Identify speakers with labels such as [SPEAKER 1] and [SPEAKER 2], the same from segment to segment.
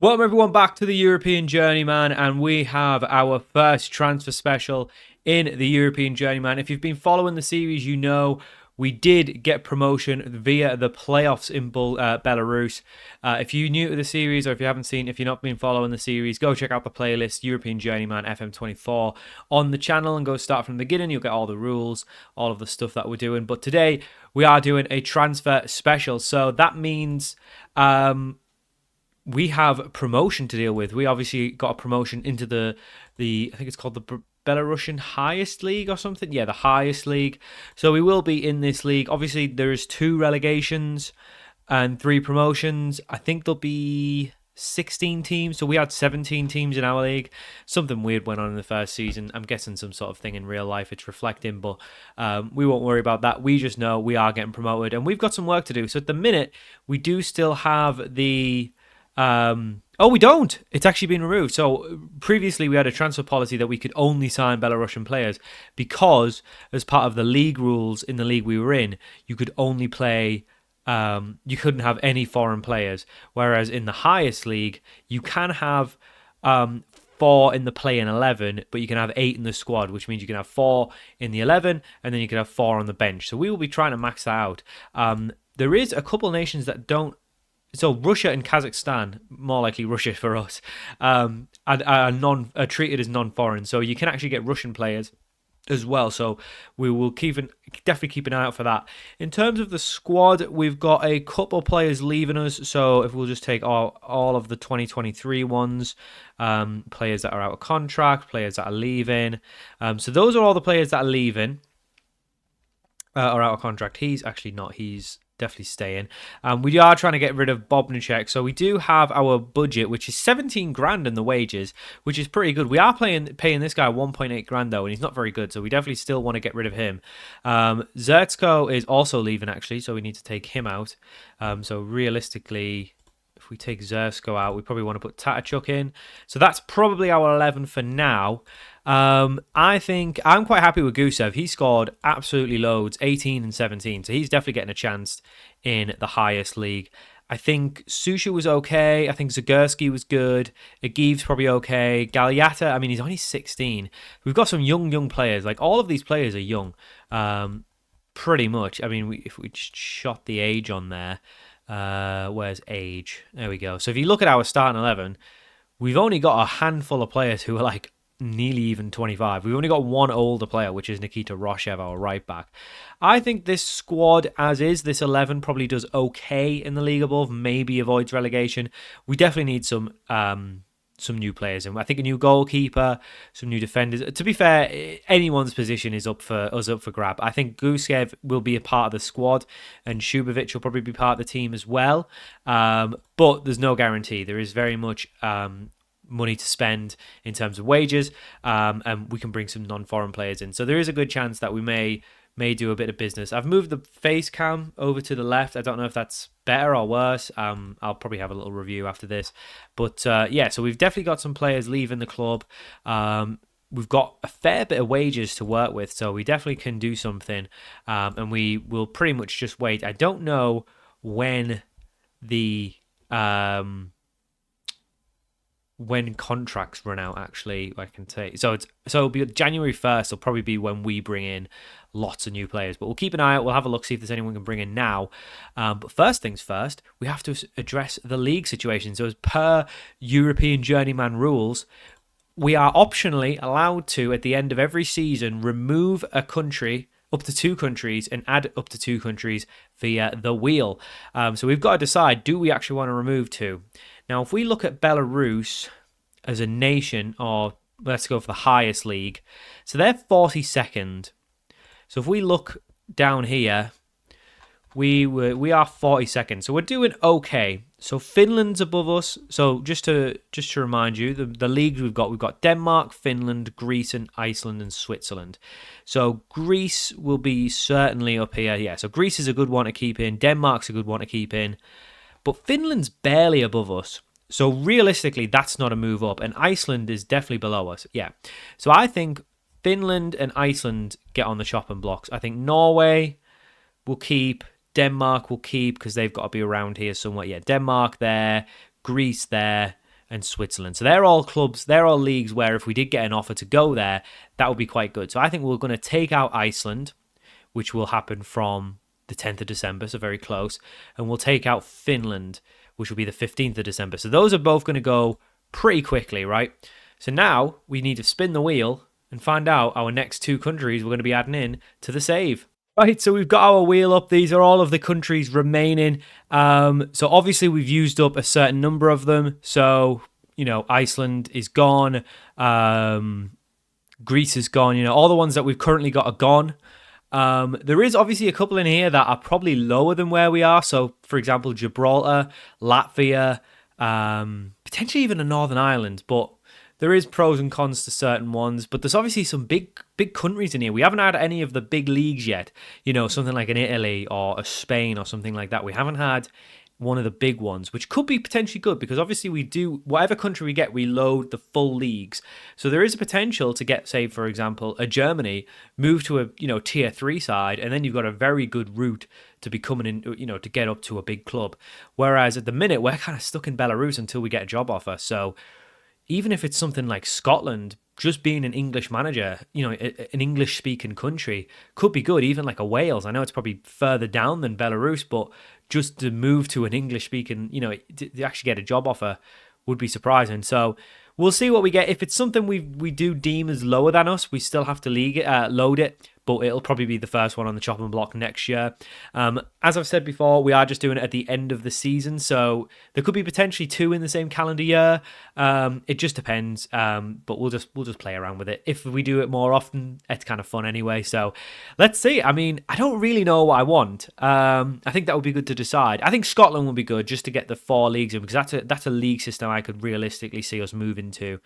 [SPEAKER 1] Welcome everyone back to the European Journeyman, and we have our first transfer special in the European Journeyman. If you've been following the series, you know we did get promotion via the playoffs in Belarus. If you're new to the series, or if you've not been following the series, go check out the playlist European Journeyman FM24 on the channel and go start from the beginning. You'll get all the rules, all of the stuff that we're doing. But today we are doing a transfer special, so that means we have promotion to deal with. We obviously got a promotion into the I think it's called the Belarusian highest league or something. Yeah, the highest league. So we will be in this league. Obviously, there's 2 relegations and 3 promotions. I think there'll be 16 teams. So we had 17 teams in our league. Something weird went on in the first season. I'm guessing some sort of thing in real life it's reflecting, but we won't worry about that. We just know we are getting promoted and we've got some work to do. So at the minute, we do still have the we don't. It's actually been removed. So previously we had a transfer policy that we could only sign Belarusian players because as part of the league rules in the league we were in, you could only play, you couldn't have any foreign players. Whereas in the highest league, you can have 4 in the play-in 11, but you can have 8 in the squad, which means you can have 4 in the 11, and then you can have 4 on the bench. So we will be trying to max that out. There is a couple nations that don't. So Russia and Kazakhstan, more likely Russia for us, are treated as non-foreign. So you can actually get Russian players as well. So we will definitely keep an eye out for that. In terms of the squad, we've got a couple players leaving us. So if we'll just take all of the 2023 ones, players that are out of contract, players that are leaving. So those are all the players that are leaving or out of contract. He's actually not. He's definitely staying. We are trying to get rid of Bobnicek, so we do have our budget, which is 17 grand in the wages, which is pretty good. We are paying this guy 1.8 grand though, and he's not very good, so we definitely still want to get rid of him. Zertsko is also leaving actually, so we need to take him out. So realistically, if we take Zertsko out, we probably want to put Tatachuk in. So that's probably our 11 for now. I think I'm quite happy with Gusev. He scored absolutely loads, 18 and 17. So he's definitely getting a chance in the highest league. I think Susha was okay. I think Zagursky was good. Agiv's probably okay. Gagliata, I mean, he's only 16. We've got some young players. Like, all of these players are young. Pretty much. I mean, if we just shot the age on there, where's age? There we go. So if you look at our starting 11, we've only got a handful of players who are like nearly even 25. We've only got one older player, which is Nikita Roshev, our right back. I think this squad as is, this 11 probably does okay in the league above, maybe avoids relegation. We definitely need some new players, and I think a new goalkeeper, some new defenders. To be fair, anyone's position is up for grab. I think Gusev will be a part of the squad, and Shubovic will probably be part of the team as well. But there's no guarantee. There is very much money to spend in terms of wages, and we can bring some non-foreign players in. So there is a good chance that we may do a bit of business. I've moved the face cam over to the left. I don't know if that's better or worse. I'll probably have a little review after this. But yeah, so we've definitely got some players leaving the club. We've got a fair bit of wages to work with, so we definitely can do something. And we will pretty much just wait. I don't know when the when contracts run out, actually, I can say. So it'll be January 1st. It'll probably be when we bring in lots of new players. But we'll keep an eye out. We'll have a look, see if there's anyone we can bring in now. But first things first, we have to address the league situation. So as per European Journeyman rules, we are optionally allowed to, at the end of every season, remove a country, up to 2 countries, and add up to 2 countries via the wheel. So we've got to decide, do we actually want to remove 2? Now, if we look at Belarus as a nation, or let's go for the highest league, so they're 42nd. So if we look down here, we are 42nd. So we're doing okay. So Finland's above us. So just to remind you, the leagues we've got Denmark, Finland, Greece, and Iceland, and Switzerland. So Greece will be certainly up here. Yeah, so Greece is a good one to keep in. Denmark's a good one to keep in. But Finland's barely above us. So realistically, that's not a move up. And Iceland is definitely below us. Yeah. So I think Finland and Iceland get on the chopping blocks. I think Norway will keep. Denmark will keep because they've got to be around here somewhere. Yeah, Denmark there. Greece there. and Switzerland. So they're all clubs, they're all leagues where if we did get an offer to go there, that would be quite good. So I think we're going to take out Iceland, which will happen from the 10th of December, so very close. And we'll take out Finland, which will be the 15th of December. So those are both going to go pretty quickly, right? So now we need to spin the wheel and find out our next two countries we're going to be adding in to the save. Right, so we've got our wheel up. These are all of the countries remaining. So obviously we've used up a certain number of them. So, Iceland is gone. Greece is gone. All the ones that we've currently got are gone. There is obviously a couple in here that are probably lower than where we are. So, for example, Gibraltar, Latvia, potentially even a Northern Ireland. But there is pros and cons to certain ones, but there's obviously some big countries in here. We haven't had any of the big leagues yet, something like an Italy or a Spain or something like that. We haven't had one of the big ones, which could be potentially good because obviously we do, whatever country we get, we load the full leagues. So there is a potential to get, say, for example, a Germany, move to a, tier 3 side, and then you've got a very good route to be coming in, to get up to a big club. Whereas at the minute, we're kind of stuck in Belarus until we get a job offer. So even if it's something like Scotland, just being an English manager, an English-speaking country could be good, even like a Wales. I know it's probably further down than Belarus, but just to move to an English-speaking, to actually get a job offer would be surprising. So we'll see what we get. If it's something we do deem as lower than us, we still have to load it, but it'll probably be the first one on the chopping block next year. As I've said before, we are just doing it at the end of the season, so there could be potentially 2 in the same calendar year. It just depends, but we'll just play around with it. If we do it more often, it's kind of fun anyway. So let's see. I mean, I don't really know what I want. I think that would be good to decide. I think Scotland would be good just to get the 4 leagues in, because that's a league system I could realistically see us move into.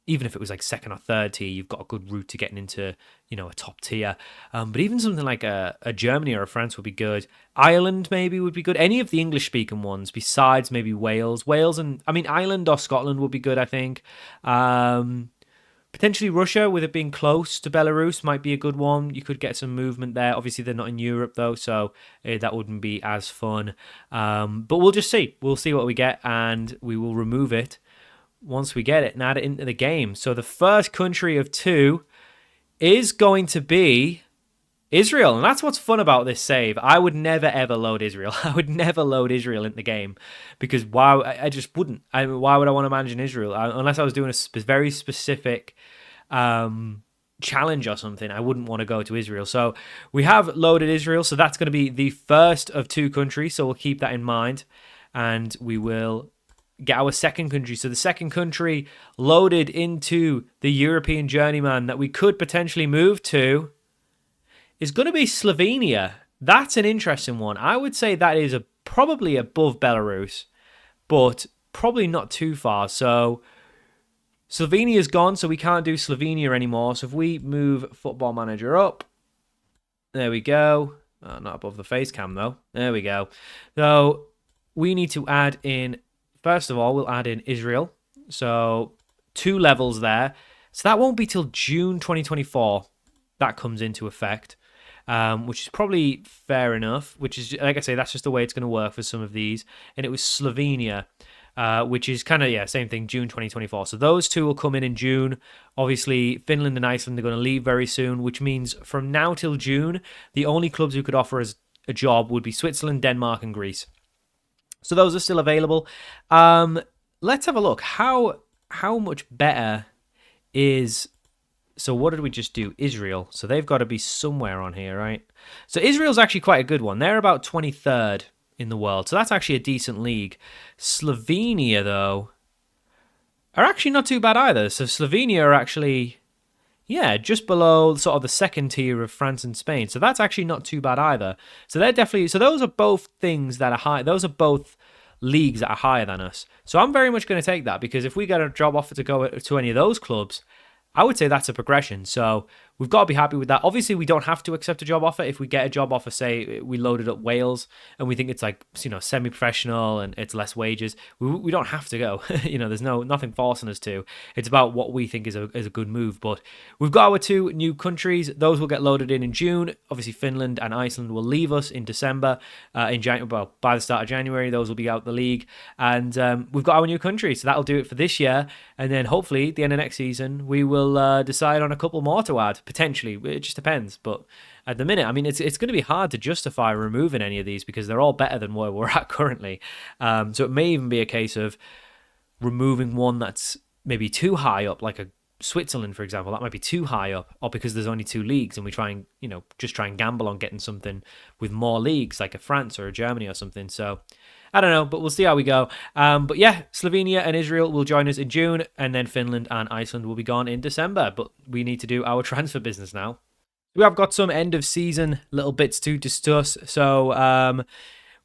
[SPEAKER 1] Even if it was like second or third tier, you've got a good route to getting into, a top tier. But even something like a Germany or a France would be good. Ireland maybe would be good. Any of the English-speaking ones besides maybe Wales. Ireland or Scotland would be good, I think. Potentially Russia, with it being close to Belarus, might be a good one. You could get some movement there. Obviously, they're not in Europe, though, so that wouldn't be as fun. But we'll just see. We'll see what we get, and we will remove it once we get it and add it into the game. So the first country of 2 is going to be Israel. And that's what's fun about this save. I would never, ever load Israel. I would never load Israel in the game because I just wouldn't. Why would I want to manage in Israel? Unless I was doing a very specific challenge or something, I wouldn't want to go to Israel. So we have loaded Israel. So that's going to be the first of 2 countries. So we'll keep that in mind. And we will get our second country. So the second country loaded into the European Journeyman that we could potentially move to is going to be Slovenia. That's an interesting one. I would say that is probably above Belarus, but probably not too far. So Slovenia's gone, so we can't do Slovenia anymore. So if we move Football Manager up, there we go. Oh, not above the face cam though. There we go. So we need to add in, first of all, we'll add in Israel. So 2 levels there. So that won't be till June 2024 that comes into effect, which is probably fair enough, which is, like I say, that's just the way it's going to work for some of these. And it was Slovenia, which is kind of, same thing, June 2024. So those 2 will come in June. Obviously, Finland and Iceland are going to leave very soon, which means from now till June, the only clubs who could offer us a job would be Switzerland, Denmark, and Greece. So those are still available. Let's have a look. How much better is... So what did we just do? Israel. So they've got to be somewhere on here, right? So Israel's actually quite a good one. They're about 23rd in the world. So that's actually a decent league. Slovenia, though, are actually not too bad either. So Slovenia are actually... just below sort of the second tier of France and Spain. So that's actually not too bad either. So they're definitely... So those are both things that are high. Those are both leagues that are higher than us. So I'm very much going to take that, because if we get a job offer to go to any of those clubs, I would say that's a progression. So we've got to be happy with that. Obviously, we don't have to accept a job offer. If we get a job offer, say we loaded up Wales and we think it's like, semi-professional and it's less wages, we don't have to go. There's nothing forcing us to. It's about what we think is a good move. But we've got our 2 new countries. Those will get loaded in June. Obviously, Finland and Iceland will leave us in December. By the start of January, those will be out the league. And we've got our new country. So that'll do it for this year. And then hopefully, at the end of next season, we will decide on a couple more to add. Potentially. It just depends. But at the minute, I mean, it's going to be hard to justify removing any of these because they're all better than where we're at currently. So it may even be a case of removing one that's maybe too high up, like a Switzerland, for example. That might be too high up, or because there's only 2 leagues and we try and, just try and gamble on getting something with more leagues, like a France or a Germany or something. So I don't know, but we'll see how we go. But yeah, Slovenia and Israel will join us in June, and then Finland and Iceland will be gone in December. But we need to do our transfer business now. We have got some end of season little bits to discuss. So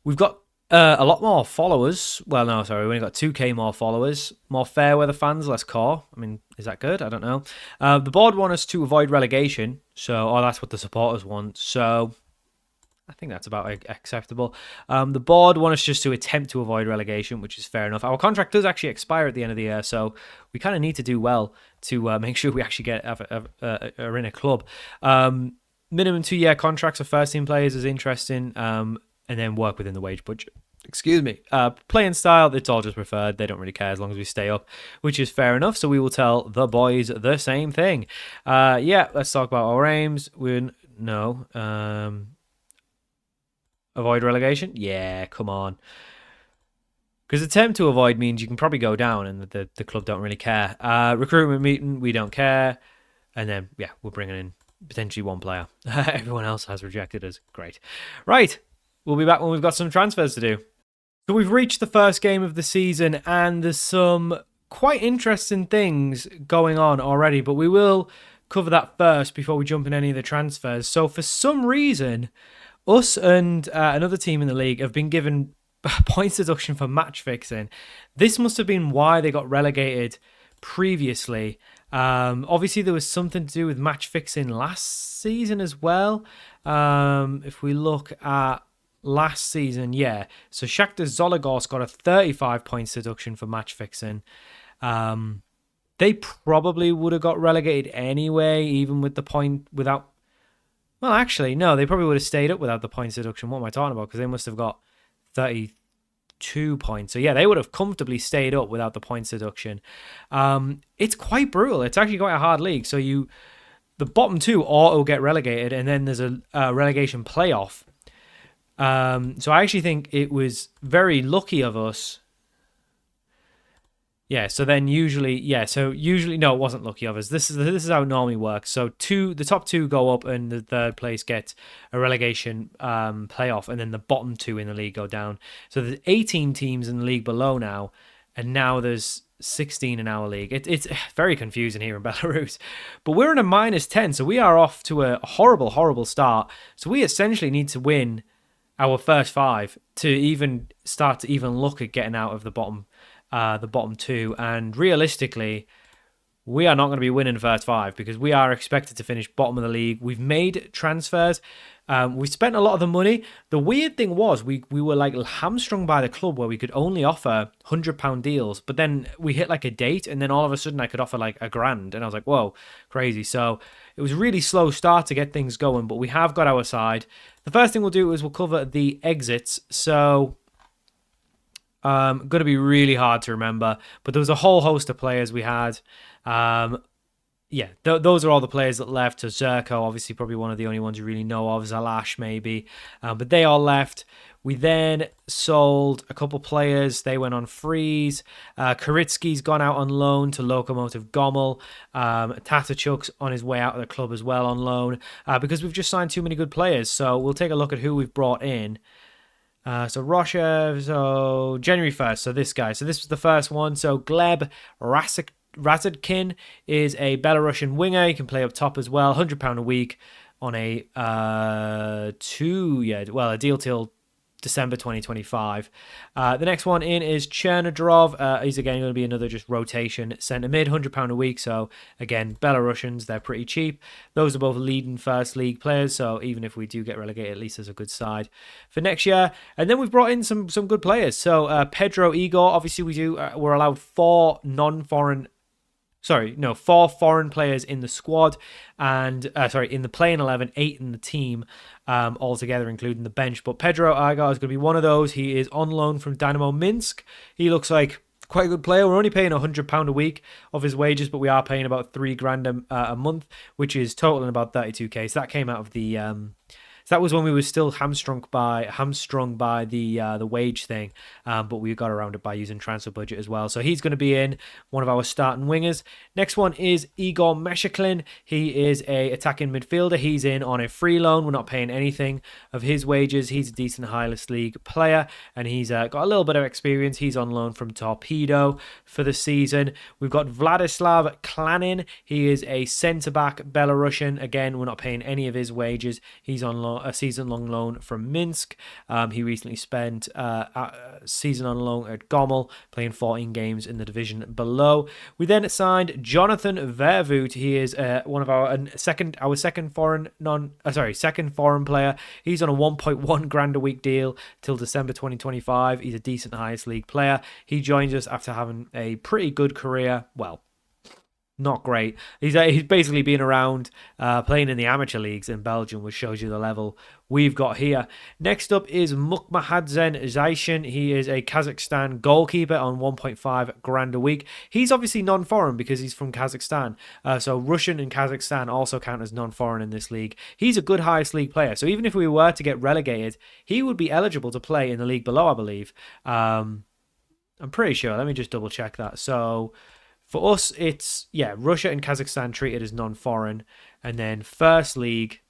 [SPEAKER 1] we've got a lot more followers. Well, no, sorry, we only got 2K more followers. More fair weather fans, less core. I mean, is that good? I don't know. The board want us to avoid relegation. So, that's what the supporters want. So I think that's about acceptable. The board want us just to attempt to avoid relegation, which is fair enough. Our contract does actually expire at the end of the year, so we kind of need to do well to make sure we actually are in a club. Minimum 2-year contracts for first-team players is interesting, and then work within the wage budget. Excuse me. Playing style, it's all just preferred. They don't really care as long as we stay up, which is fair enough. So we will tell the boys the same thing. Let's talk about our aims. Avoid relegation? Yeah, come on. Because attempt to avoid means you can probably go down and the club don't really care. Recruitment meeting, we don't care. And then, we're bringing in potentially 1 player. Everyone else has rejected us. Great. Right. We'll be back when we've got some transfers to do. So we've reached the first game of the season and there's some quite interesting things going on already, but we will cover that first before we jump in any of the transfers. So for some reason, us and another team in the league have been given points deduction for match fixing. This must have been why they got relegated previously. Obviously, there was something to do with match fixing last season as well. If we look at last season, so Shakhtar Zologorsk got a 35 points deduction for match fixing. They probably would have got relegated anyway, even with the point without. Well, actually, no, they probably would have stayed up without the points deduction. What am I talking about? Because they must have got 32 points. So, they would have comfortably stayed up without the points deduction. It's quite brutal. It's actually quite a hard league. So, the bottom 2 auto get relegated, and then there's a relegation playoff. So, I actually think it was very lucky of us. So then usually, no, it wasn't lucky of us. This is how it normally works. So the top 2 go up and the third place gets a relegation playoff, and then the bottom 2 in the league go down. So there's 18 teams in the league below now, and now there's 16 in our league. It's very confusing here in Belarus. But we're in a -10, so we are off to a horrible, horrible start. So we essentially need to win our first 5 to even start to even look at getting out of the bottom 2, and realistically we are not going to be winning the first 5 because we are expected to finish bottom of the league. We've made transfers, we spent a lot of the money. The weird thing was we were like hamstrung by the club where we could only offer £100 deals, but then we hit like a date and then all of a sudden I could offer like £1,000, and I was like, whoa, crazy. So it was a really slow start to get things going, but we have got our side. The first thing we'll do is we'll cover the exits. So going to be really hard to remember, but there was a whole host of players we had. Those are all the players that left. So Zerko, obviously probably one of the only ones you really know of. Zalash maybe, but they all left. We then sold a couple players. They went on freeze. Karitsky's gone out on loan to Lokomotiv Gomel. Tatachuk's on his way out of the club as well on loan, because we've just signed too many good players. So we'll take a look at who we've brought in. So Roshev, so January 1st, so this guy. So this was the first one. So Gleb Razadkin is a Belarusian winger. He can play up top as well. £100 a week on a deal till December 2025. The next one in is Chernodrov. He's again going to be another just rotation centre mid, £100 a week. So again, Belarusians, they're pretty cheap. Those are both leading first league players. So even if we do get relegated, at least there's a good side for next year. And then we've brought in some good players. So Pedro Igor, obviously we're allowed four foreign players in the squad, and in the playing 11, 8 in the team altogether, including the bench. But Pedro Igor is going to be one of those. He is on loan from Dynamo Minsk. He looks like quite a good player. We're only paying £100 a week of his wages, but we are paying about £3,000 a month, which is totaling about 32k. So that came out of the that was when we were still hamstrung by the wage thing, but we got around it by using transfer budget as well. So he's going to be in one of our starting wingers. Next one is Igor Meshaklin. He is a attacking midfielder. He's in on a free loan. We're not paying anything of his wages. He's a decent highest league player, and he's got a little bit of experience. He's on loan from Torpedo for the season. We've got Vladislav Klanin. He is a centre-back Belarusian. Again, we're not paying any of his wages. He's on a season-long loan from Minsk. He recently spent a season on loan at Gomel, playing 14 games in the division below. We then signed Jonathan Vervoet. He is one of our second foreign player. He's on a 1.1 grand a week deal till December 2025. He's a decent highest league player. He joins us after having a pretty good career. Well, not great. He's basically been around playing in the amateur leagues in Belgium, which shows you the level we've got here. Next up is Mukmahadzen Zaishin. He is a Kazakhstan goalkeeper on 1.5 grand a week. He's obviously non-foreign because he's from Kazakhstan. So Russian and Kazakhstan also count as non-foreign in this league. He's a good highest league player. So even if we were to get relegated, he would be eligible to play in the league below, I believe. I'm pretty sure. Let me just double check that. So for us, it's, Russia and Kazakhstan treated as non-foreign. And then first league,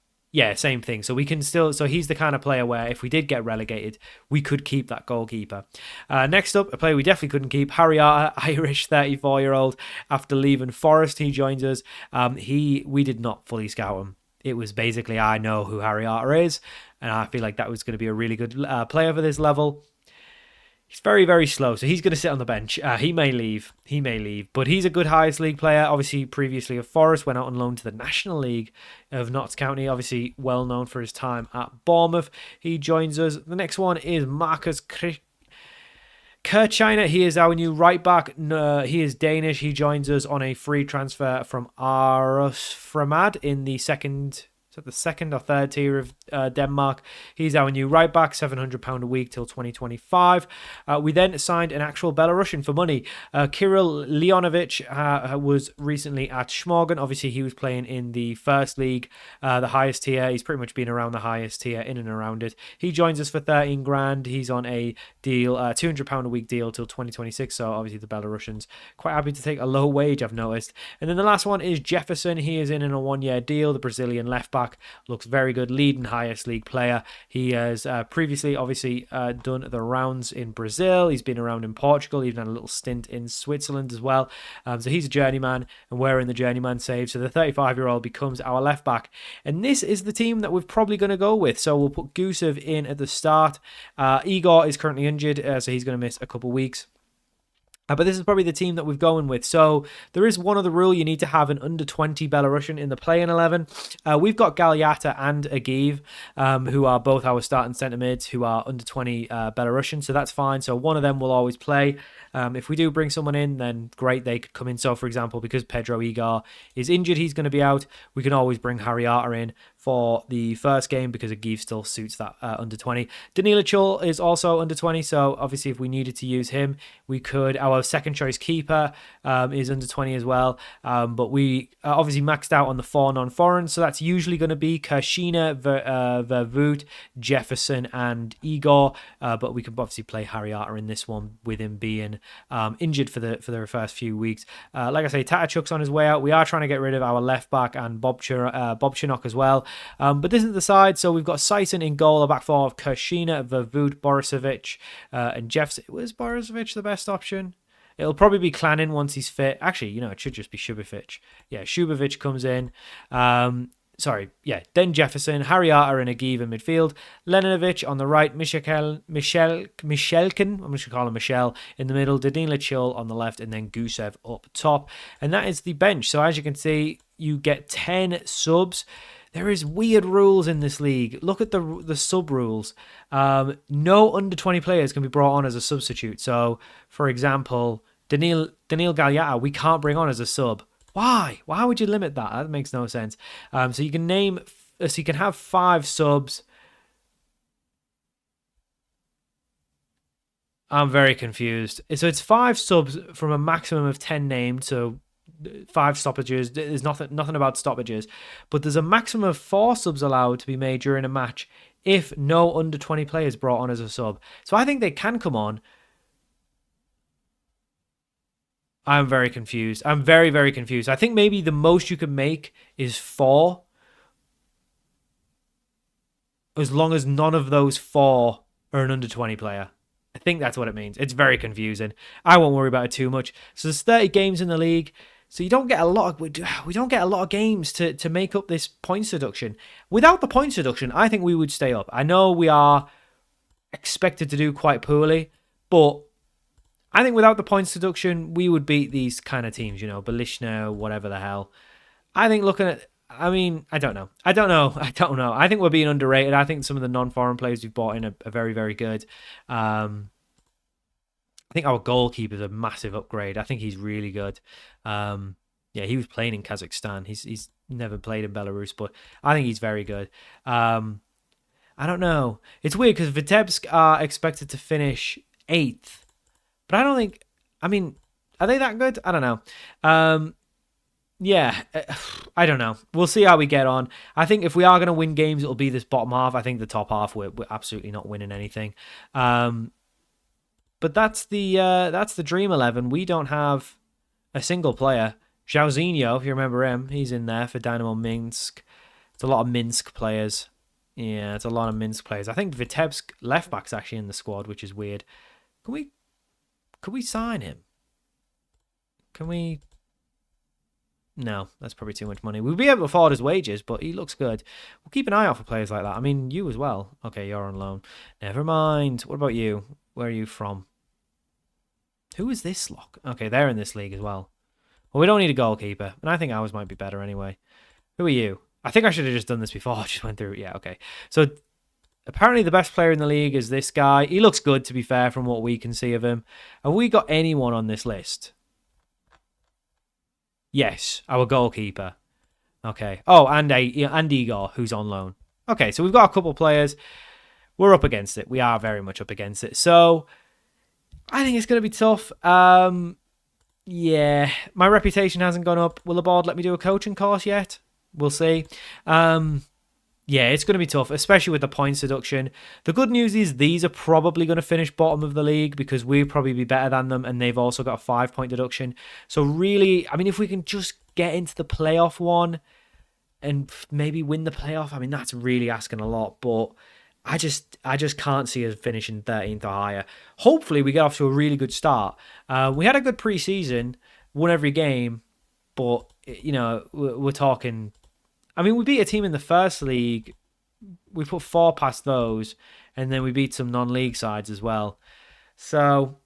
[SPEAKER 1] same thing. So we can still, so he's the kind of player where if we did get relegated, we could keep that goalkeeper. Next up, a player we definitely couldn't keep, Harry Arter, Irish 34-year-old. After leaving Forest, he joins us. We did not fully scout him. It was basically, I know who Harry Arter is, and I feel like that was going to be a really good player for this level. He's very, very slow, so he's going to sit on the bench. He may leave, but he's a good highest league player. Obviously, previously of Forest, went out on loan to the National League of Notts County. Obviously, well known for his time at Bournemouth. He joins us. The next one is Marcus Kirchheiner. He is our new right back. He is Danish. He joins us on a free transfer from Aarhus Fremad in the second or third tier of Denmark. He's our new right back, £700 a week till 2025. We then signed an actual Belarusian for money. Kirill Leonovich was recently at Schmorgen. Obviously, he was playing in the first league, the highest tier. He's pretty much been around the highest tier, in and around it. He joins us for 13 grand. He's on a deal, £200 a week deal till 2026. So obviously the Belarusians quite happy to take a low wage, I've noticed. And then the last one is Jefferson. He is in a 1-year deal. The Brazilian left back. Looks very good, leading highest league player. He has previously obviously done the rounds in Brazil. He's been around in Portugal, even had a little stint in Switzerland as well. So he's a journeyman, and we're in the journeyman save. So the 35-year-old becomes our left back. And this is the team that we're probably going to go with. So we'll put Gusev in at the start. Igor is currently injured, so he's going to miss a couple weeks. But this is probably the team that we're going with. So there is one other rule. You need to have an under-20 Belarusian in the playing 11. We've got Galyata and Agiv, who are both our starting centre mids, who are under-20 Belarusian. So that's fine. So one of them will always play. If we do bring someone in, then great, they could come in. So, for example, because Pedro Igor is injured, he's going to be out. We can always bring Harry Arter in for the first game because Agiv still suits that under-20. Danila Chul is also under-20. So, obviously, if we needed to use him, we could. Our second choice keeper is under-20 as well. But we obviously maxed out on the 4 non-foreign. So that's usually going to be Kirchheiner, Vervoet, Jefferson, and Igor. But we could obviously play Harry Arter in this one with him being injured for the first few weeks. Like I say, Tatachuk's on his way out. We are trying to get rid of our left back and Bob Chinok as well. But this is the side. So we've got Sison in goal, a back four of Kirchheiner, Vervoet, Borisovic, and Jefferson. Was Borisovic the best option? It'll probably be Klanin once he's fit. Actually, it should just be Shubovic. Yeah, Shubovic comes in. then Jefferson, Harriata and Agiv in midfield, Leninovic on the right, Michelkin, I'm just going to call him Michel, in the middle, Danila Chul on the left, and then Gusev up top. And that is the bench. So as you can see, you get 10 subs. There is weird rules in this league. Look at the sub rules. No under 20 players can be brought on as a substitute. So, for example, Daniil Gagliata, we can't bring on as a sub. Why? Why would you limit that? That makes no sense. So you can have 5 subs. I'm very confused. So it's 5 subs from a maximum of 10 named. So 5 stoppages. There's nothing about stoppages, but there's a maximum of 4 subs allowed to be made during a match if no under 20 players brought on as a sub. So I think they can come on. I'm very confused. I'm very, very confused. I think maybe the most you can make is 4, as long as none of those 4 are an under 20 player. I think that's what it means. It's very confusing. I won't worry about it too much. So there's 30 games in the league. So you don't get a lot of, we don't get a lot of games to make up this points deduction. Without the points deduction, I think we would stay up. I know we are expected to do quite poorly, but I think without the points deduction, we would beat these kind of teams, Belishna, whatever the hell. I think I don't know. I think we're being underrated. I think some of the non-foreign players we've bought in are very, very good. I think our goalkeeper's a massive upgrade. I think he's really good. He was playing in Kazakhstan. He's never played in Belarus, but I think he's very good. I don't know. It's weird because Vitebsk are expected to finish 8th. But I don't think... are they that good? I don't know. I don't know. We'll see how we get on. I think if we are going to win games, it'll be this bottom half. I think the top half, we're absolutely not winning anything. But that's the Dream 11. We don't have a single player. Zhauzinho, if you remember him, he's in there for Dynamo Minsk. It's a lot of Minsk players. Yeah, it's a lot of Minsk players. I think Vitebsk left back's actually in the squad, which is weird. Could we sign him? Can we? No, that's probably too much money. We'll be able to afford his wages, but he looks good. We'll keep an eye out for players like that. You as well. Okay, you're on loan. Never mind. What about you? Where are you from? Who is this lock? Okay, they're in this league as well. Well, we don't need a goalkeeper, and I think ours might be better anyway. Who are you? I think I should have just done this before. I just went through. Yeah, okay. So apparently the best player in the league is this guy. He looks good, to be fair, from what we can see of him. Have we got anyone on this list? Yes, our goalkeeper. Okay. Oh, and Igor, who's on loan. Okay, so we've got a couple players. We're up against it. We are very much up against it. So I think it's going to be tough. Yeah, my reputation hasn't gone up. Will the board let me do a coaching course yet? We'll see. Yeah, it's going to be tough, especially with the points deduction. The good news is these are probably going to finish bottom of the league because we'll probably be better than them, and they've also got a 5-point deduction. So really, if we can just get into the playoff one and maybe win the playoff, that's really asking a lot, but I just can't see us finishing 13th or higher. Hopefully, we get off to a really good start. We had a good preseason, won every game, but, we're talking... we beat a team in the first league. We put 4 past those, and then we beat some non-league sides as well. So,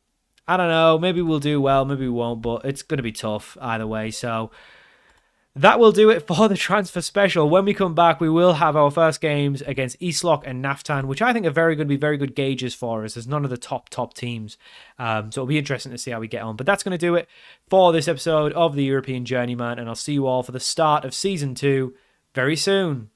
[SPEAKER 1] I don't know. Maybe we'll do well, maybe we won't, but it's going to be tough either way. So, that will do it for the transfer special. When we come back, we will have our first games against Eastlok and Naftan, which I think are going to be very good gauges for us. There's none of the top teams. So it'll be interesting to see how we get on. But that's going to do it for this episode of the European Journeyman, and I'll see you all for the start of Season 2 very soon.